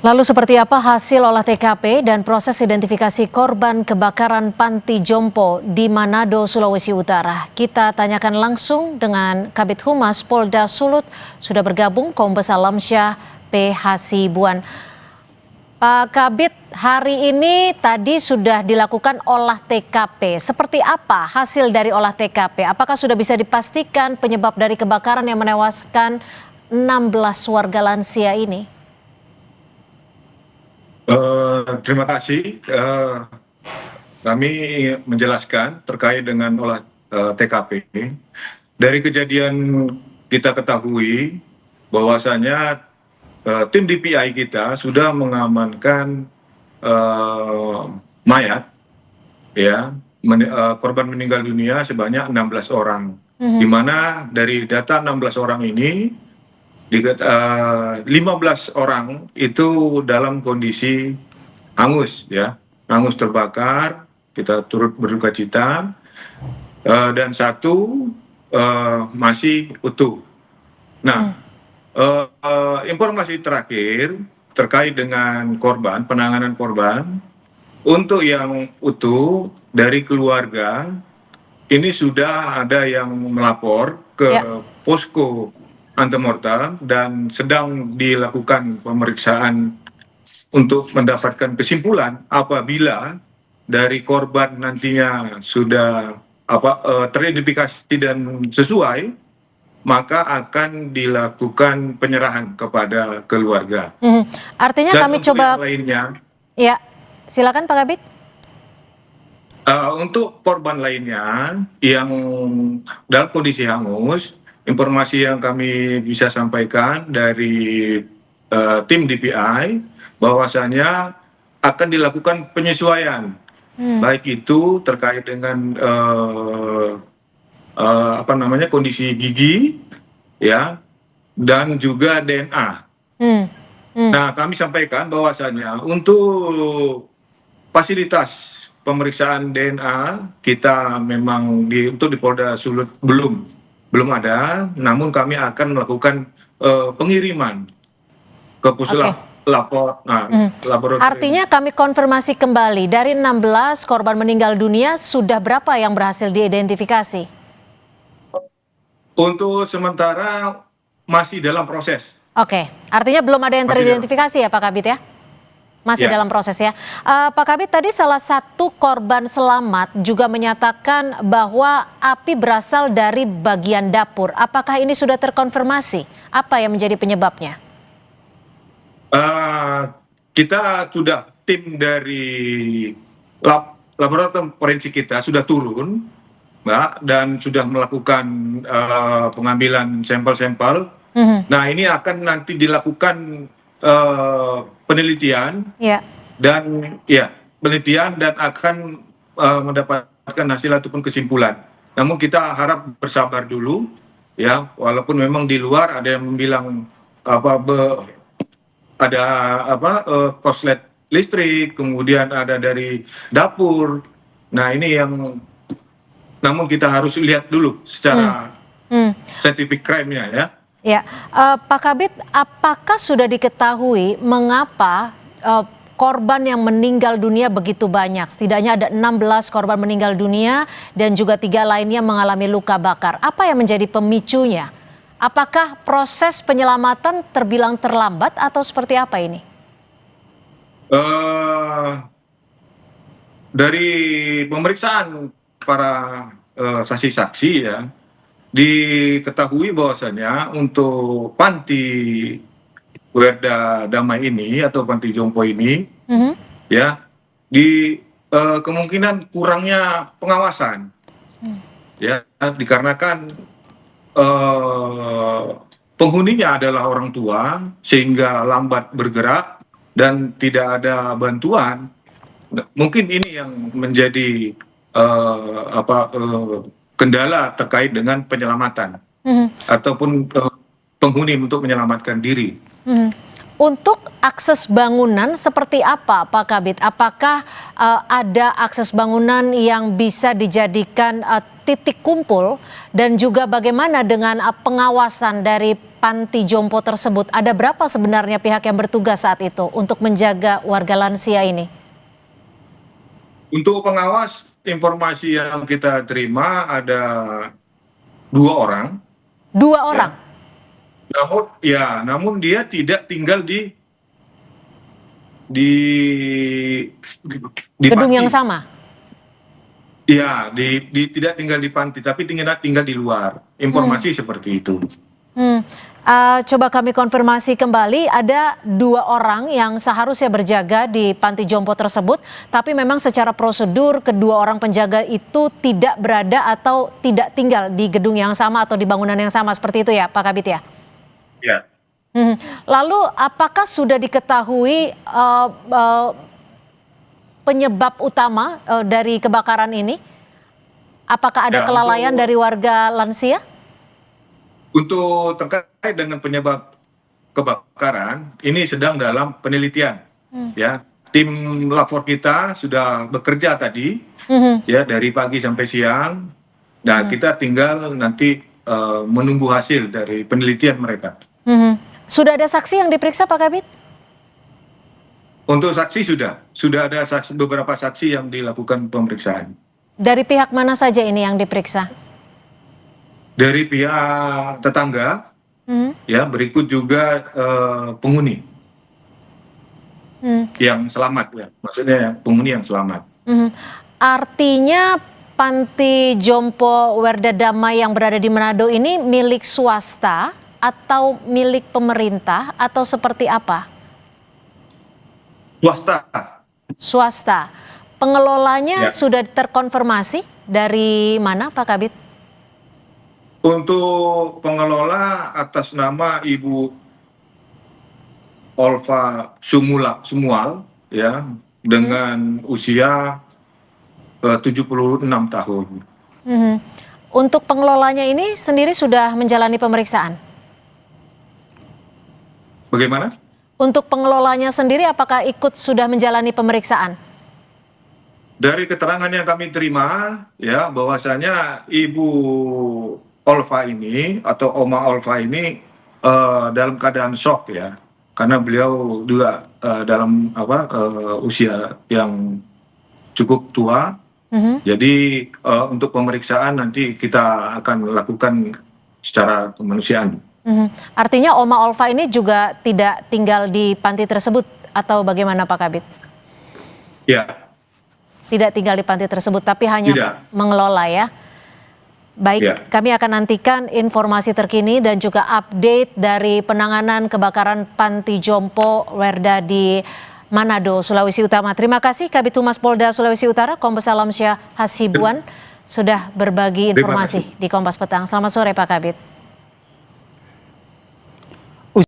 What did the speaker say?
Lalu seperti apa hasil olah TKP dan proses identifikasi korban kebakaran Panti Jompo di Manado, Sulawesi Utara? Kita tanyakan langsung dengan Kabid Humas Polda Sulut, sudah bergabung Kombes Alamsyah P. Hasibuan. Pak Kabid, hari ini tadi sudah dilakukan olah TKP. Seperti apa hasil dari olah TKP? Apakah sudah bisa dipastikan penyebab dari kebakaran yang menewaskan 16 warga lansia ini? Terima kasih. Kami menjelaskan terkait dengan olah TKP. Dari kejadian kita ketahui bahwasanya tim DPI kita sudah mengamankan mayat, ya, korban meninggal dunia sebanyak 16 orang. Di mana dari data 16 orang ini 15 orang itu dalam kondisi hangus, ya, hangus terbakar. Kita turut berduka cita, dan satu masih utuh. Nah, informasi terakhir terkait dengan korban, penanganan korban untuk yang utuh dari keluarga ini sudah ada yang melapor ke posko antemortem dan sedang dilakukan pemeriksaan untuk mendapatkan kesimpulan apabila dari korban nantinya sudah teridentifikasi dan sesuai, maka akan dilakukan penyerahan kepada keluarga. Artinya dan kami coba lainnya, ya, silakan Pak Kabid. Untuk korban lainnya yang dalam kondisi hangus, informasi yang kami bisa sampaikan dari tim DPI bahwasanya akan dilakukan penyesuaian, baik itu terkait dengan kondisi gigi, ya, dan juga DNA. Nah, kami sampaikan bahwasanya untuk fasilitas pemeriksaan DNA kita memang untuk di Polda Sulut belum ada, namun kami akan melakukan pengiriman ke puslap laboratorium. Artinya kami konfirmasi kembali, dari 16 korban meninggal dunia, sudah berapa yang berhasil diidentifikasi? Untuk sementara masih dalam proses. Oke, artinya belum ada yang teridentifikasi ya Pak Kabid ya? Masih dalam proses ya. Pak Kabid, tadi salah satu korban selamat juga menyatakan bahwa api berasal dari bagian dapur. Apakah ini sudah terkonfirmasi? Apa yang menjadi penyebabnya? Kita sudah, tim dari laboratorium forensik kita sudah turun, Mbak, dan sudah melakukan pengambilan sampel-sampel. Nah, ini akan nanti dilakukan penelitian, penelitian dan akan mendapatkan hasil ataupun kesimpulan. Namun kita harap bersabar dulu, ya, walaupun memang di luar ada yang bilang korslet listrik, kemudian ada dari dapur. Nah, ini yang, namun kita harus lihat dulu secara scientific crime-nya, ya. Ya, Pak Kabid, apakah sudah diketahui mengapa korban yang meninggal dunia begitu banyak? Setidaknya ada 16 korban meninggal dunia dan juga 3 lainnya mengalami luka bakar. Apa yang menjadi pemicunya? Apakah proses penyelamatan terbilang terlambat atau seperti apa ini? Dari pemeriksaan para saksi-saksi, ya, diketahui bahwasanya untuk Panti Werda Damai ini atau Panti Jompo ini, ya, di kemungkinan kurangnya pengawasan, ya, dikarenakan penghuninya adalah orang tua sehingga lambat bergerak dan tidak ada bantuan. Mungkin ini yang menjadi kendala terkait dengan penyelamatan ataupun penghuni untuk menyelamatkan diri. Untuk akses bangunan seperti apa Pak Kabid? Apakah ada akses bangunan yang bisa dijadikan titik kumpul, dan juga bagaimana dengan pengawasan dari panti jompo tersebut, ada berapa sebenarnya pihak yang bertugas saat itu untuk menjaga warga lansia ini? Untuk pengawas, informasi yang kita terima ada 2 orang. 2 orang? Namun dia tidak tinggal di Gedung panti. yang sama? Ya, tidak tinggal di panti, tapi tinggal di luar. Informasi seperti itu. Coba kami konfirmasi kembali, ada 2 orang yang seharusnya berjaga di panti jompo tersebut, tapi memang secara prosedur kedua orang penjaga itu tidak berada atau tidak tinggal di gedung yang sama atau di bangunan yang sama, seperti itu ya Pak Kabid ya? Ya. Lalu apakah sudah diketahui penyebab utama dari kebakaran ini? Apakah ada kelalaian dari warga lansia? Untuk terkait dengan penyebab kebakaran, ini sedang dalam penelitian. Ya, tim lapor kita sudah bekerja tadi, ya dari pagi sampai siang. Nah, kita tinggal nanti menunggu hasil dari penelitian mereka. Sudah ada saksi yang diperiksa Pak Kabid? Untuk saksi sudah ada beberapa saksi yang dilakukan pemeriksaan. Dari pihak mana saja ini yang diperiksa? Dari pihak tetangga, ya berikut juga penghuni yang selamat, ya maksudnya penghuni yang selamat. Artinya panti jompo Werda Damai yang berada di Manado ini milik swasta atau milik pemerintah atau seperti apa? Swasta. Pengelolanya sudah terkonfirmasi dari mana Pak Kabid? Untuk pengelola atas nama Ibu Olva Sumual, ya, dengan usia 76 tahun. Untuk pengelolanya ini sendiri sudah menjalani pemeriksaan? Bagaimana? Untuk pengelolanya sendiri apakah ikut sudah menjalani pemeriksaan? Dari keterangan yang kami terima, ya bahwasanya Ibu Olva ini atau Oma Olva ini dalam keadaan shock, ya, karena beliau juga dalam usia yang cukup tua. Jadi untuk pemeriksaan nanti kita akan lakukan secara kemanusiaan. Artinya Oma Olva ini juga tidak tinggal di panti tersebut atau bagaimana Pak Kabid? Ya. Tidak tinggal di panti tersebut, tapi hanya mengelola, ya. Baik, kami akan nantikan informasi terkini dan juga update dari penanganan kebakaran panti jompo Werda di Manado, Sulawesi Utara. Terima kasih Kabid Humas Polda Sulawesi Utara, Kombes Alamsyah Hasibuan, sudah berbagi informasi di Kompas Petang. Selamat sore Pak Kabid.